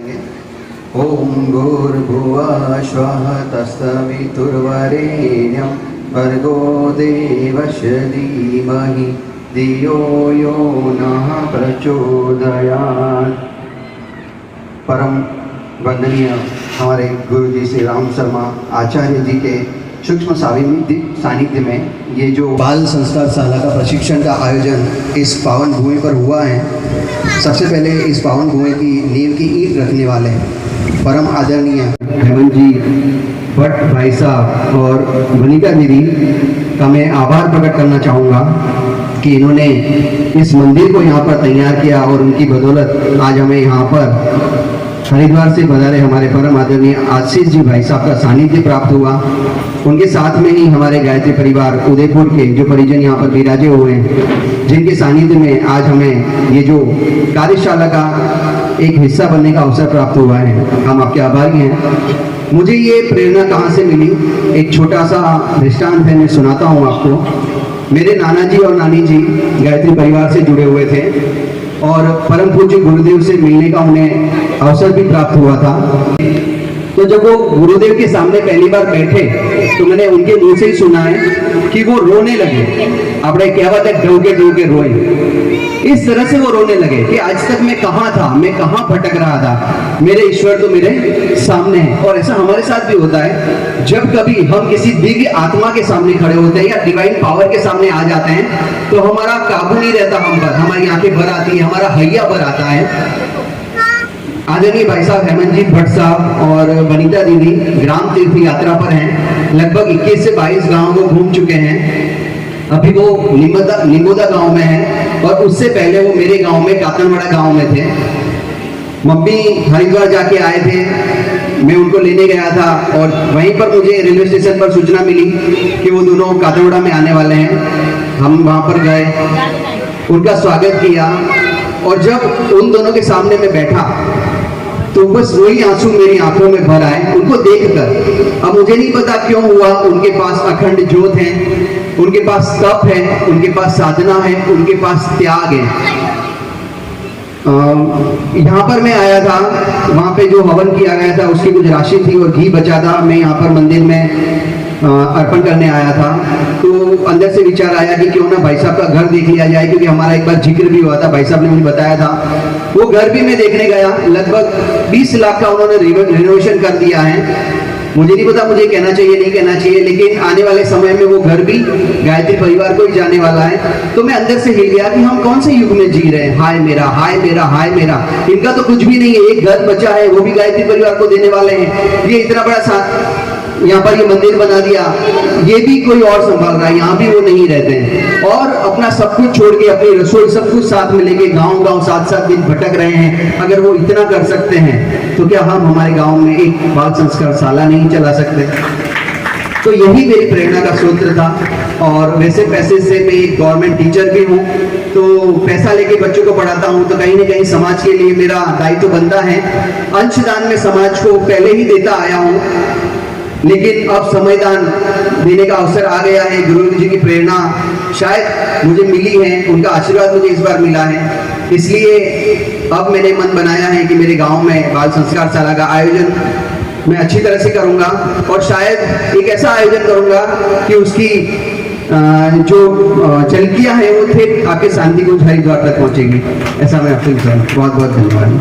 ओम भूर्भुवः स्वः तत्सवितुर्वरेण्यं भर्गो देवस्य धीमहि धियो यो नः प्रचोदयात्। परम वंदनीय हमारे गुरु जी श्री राम शर्मा आचार्य जी के सूक्ष्म सानिध्य में ये जो बाल संस्कार शाला का प्रशिक्षण का आयोजन इस पावन भूमि पर हुआ है, सबसे पहले इस पावन भूमि की नींव की ईंट रखने वाले परम आदरणीय हेमंत जी भट्ट भाई साहब और वनिता दीदी का मैं आभार प्रकट करना चाहूँगा कि इन्होंने इस मंदिर को यहाँ पर तैयार किया और उनकी बदौलत आज हमें यहाँ पर हरिद्वार से पधारे हमारे परम आदरणीय आशीष जी भाई साहब का सानिध्य प्राप्त हुआ। उनके साथ में ही हमारे गायत्री परिवार उदयपुर के जो परिजन यहाँ पर विराजे हुए हैं, जिनके सानिध्य में आज हमें ये जो कार्यशाला का एक हिस्सा बनने का अवसर प्राप्त हुआ है, हम आपके आभारी हैं। मुझे ये प्रेरणा कहाँ से मिली, एक छोटा सा दृष्टांत है, मैं सुनाता हूँ आपको। मेरे नाना जी और नानी जी गायत्री परिवार से जुड़े हुए थे और परम पूज्य गुरुदेव से मिलने का उन्हें अवसर भी प्राप्त हुआ था। तो जब वो गुरुदेव के सामने पहली बार बैठे तो मैंने उनके मुंह से ही सुना है कि वो रोने लगे। आपने क्या बात है, डोके डोके रोए। इस तरह से वो रोने लगे कि आज तक मैं कहाँ था, मैं कहाँ भटक रहा था, मेरे ईश्वर तो मेरे सामने है। और ऐसा हमारे साथ भी होता है, जब कभी हम किसी दिव्य आत्मा के सामने खड़े होते हैं या डिवाइन पावर के सामने आ जाते हैं तो हमारा काबू नहीं रहता हम पर, हमारी आंखें भर आती है, हमारा हैया भर आता है। आदरणीय भाई साहब हेमंत जी भट्ट साहब और वनिता दीदी ग्राम तीर्थ यात्रा पर हैं, लगभग 21 से 22 गांवों को घूम चुके हैं। अभी वो निमोदा गांव में है और उससे पहले वो मेरे गांव में कातनवाड़ा गांव में थे। मम्मी हरिद्वार जाके आए थे, मैं उनको लेने गया था और वहीं पर मुझे रेलवे स्टेशन पर सूचना मिली कि वो दोनों कातनवाड़ा में आने वाले हैं। हम वहाँ पर गए, उनका स्वागत किया और जब उन दोनों के सामने मैं बैठा तो बस वही आंसू मेरी आंखों में भर आए उनको देखकर। अब मुझे नहीं पता क्यों हुआ, उनके पास अखंड ज्योत है, उनके पास तप है, उनके पास साधना है, उनके पास त्याग है। यहाँ पर मैं आया था, वहाँ पे जो हवन किया गया था उसकी कुछ राशि थी और घी बचा था, मैं यहाँ पर मंदिर में अर्पण करने आया था। तो अंदर से विचार आया कि क्यों ना भाई साहब का घर देख लिया जाए, क्योंकि हमारा एक बार जिक्र भी हुआ था, भाई साहब ने मुझे बताया था। वो घर भी मैं देखने गया, लगभग 20 लाख का उन्होंने रिनोवेशन कर दिया है। मुझे नहीं पता मुझे कहना चाहिए नहीं कहना चाहिए, लेकिन आने वाले समय में वो घर भी गायत्री परिवार को ही जाने वाला है। तो मैं अंदर से हिल गया कि हम कौन से युग में जी रहे हैं। हाय मेरा, हाय मेरा, हाय मेरा। इनका तो कुछ भी नहीं है, एक घर बचा है, वो भी गायत्री परिवार को देने वाले हैं। ये इतना बड़ा यहाँ पर ये मंदिर बना दिया, ये भी कोई और संभाल रहा है, यहाँ भी वो नहीं रहते हैं। और अपना सब कुछ छोड़ के, अपनी रसोई सब कुछ साथ में लेके गांव 7-7 दिन भटक रहे हैं। अगर वो इतना कर सकते हैं तो क्या हम हमारे गांव में एक बाल संस्कार शाला नहीं चला सकते? तो यही मेरी प्रेरणा का सूत्र था। और वैसे पैसे से मैं एक गवर्नमेंट टीचर भी हूँ, तो पैसा लेके बच्चों को पढ़ाता हूँ, तो कहीं ना कहीं समाज के लिए मेरा दायित्व बनता है। अंशदान में समाज को पहले ही देता आया हूँ, लेकिन अब समयदान देने का अवसर आ गया है। गुरु जी की प्रेरणा शायद मुझे मिली है, उनका आशीर्वाद मुझे इस बार मिला है, इसलिए अब मैंने मन बनाया है कि मेरे गांव में बाल संस्कार शाला का आयोजन मैं अच्छी तरह से करूंगा और शायद एक ऐसा आयोजन करूंगा कि उसकी जो झलकियां हैं वो थे आपके शांति कुंज हरिद्वार तक पहुंचेगी। ऐसा मैं आपसे बहुत बहुत धन्यवाद।